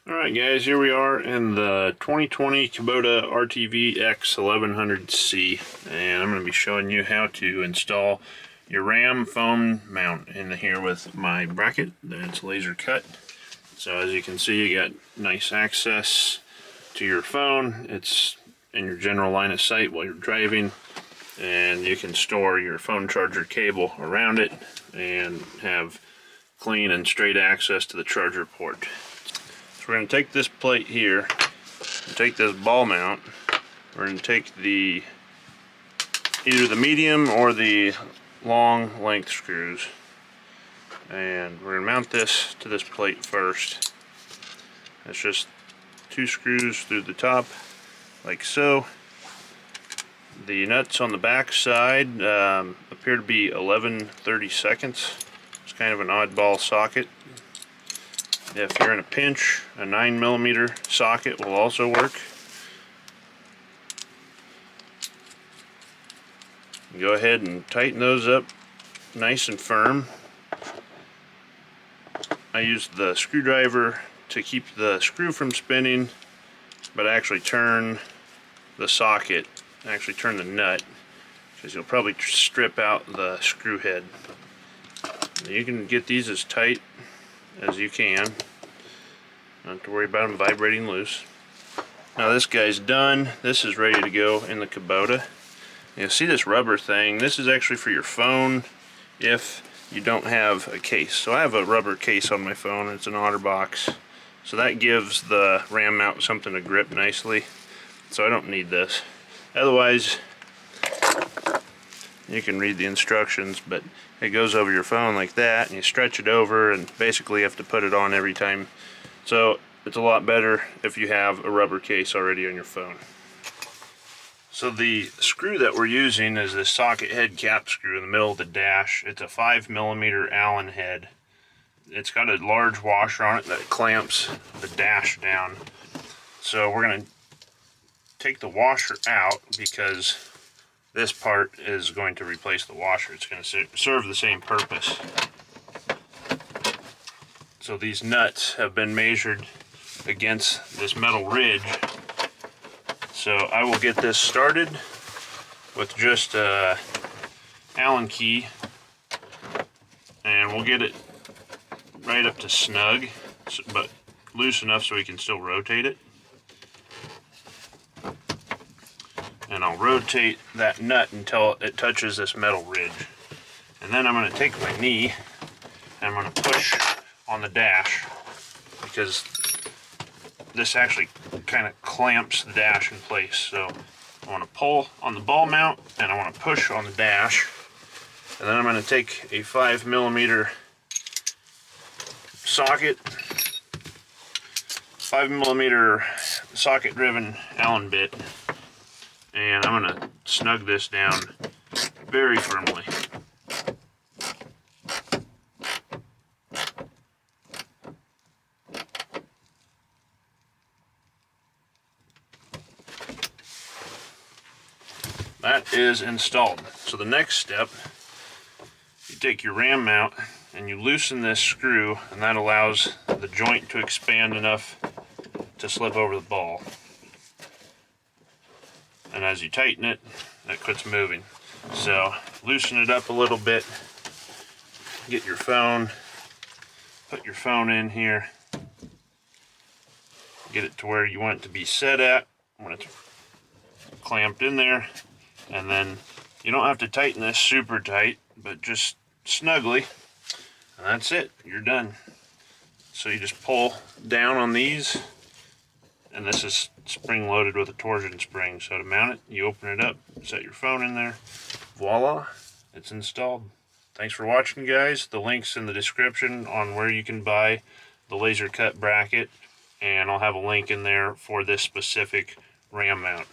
Alright guys, here we are in the 2020 Kubota RTV-1100C, and I'm going to be showing you how to install your RAM foam mount in here with my bracket that's laser cut. So as you can see, you got nice access to your phone. It's in your general line of sight while you're driving, and you can store your phone charger cable around it and have clean and straight access to the charger port. So we're going to take this plate here, take this ball mount, we're going to take either the medium or the long length screws, and we're going to mount this to this plate first. It's just 2 screws through the top, like so. The nuts on the back side appear to be 11/32. It's kind of an oddball socket. If you're in a pinch, a 9mm socket will also work. Go ahead and tighten those up nice and firm. I used the screwdriver to keep the screw from spinning, but actually turn the socket, actually turn the nut, because you'll probably strip out the screw head. You can get these as tight as you can. Not to worry about them vibrating loose. Now this guy's done. This is ready to go in the Kubota. You'll see this rubber thing. This is actually for your phone if you don't have a case. So I have a rubber case on my phone. It's an OtterBox. So that gives the RAM mount something to grip nicely. So I don't need this. Otherwise, you can read the instructions, but it goes over your phone like that, and you stretch it over, and basically you have to put it on every time. So it's a lot better if you have a rubber case already on your phone. So the screw that we're using is this socket head cap screw in the middle of the dash. It's a 5mm Allen head. It's got a large washer on it that clamps the dash down. So we're going to take the washer out because this part is going to replace the washer. It's going to serve the same purpose. So these nuts have been measured against this metal ridge. So I will get this started with just a Allen key, and we'll get it right up to snug, but loose enough so we can still rotate it. And I'll rotate that nut until it touches this metal ridge. And then I'm going to take my knee and I'm going to push on the dash, because this actually kind of clamps the dash in place. So I want to pull on the ball mount and I want to push on the dash. And then I'm going to take a 5mm socket, 5mm socket driven Allen bit, and I'm going to snug this down very firmly. That is installed. So the next step, you take your RAM mount and you loosen this screw, and that allows the joint to expand enough to slip over the ball. And as you tighten it, it quits moving. So loosen it up a little bit, get your phone, put your phone in here, get it to where you want it to be set at when it's clamped in there. And then you don't have to tighten this super tight, but just snugly, and that's it, you're done. So you just pull down on these, and this is spring loaded with a torsion spring. So to mount it, you open it up, set your phone in there, voila, it's installed. Thanks for watching, guys. The link's in the description on where you can buy the laser cut bracket, and I'll have a link in there for this specific RAM mount.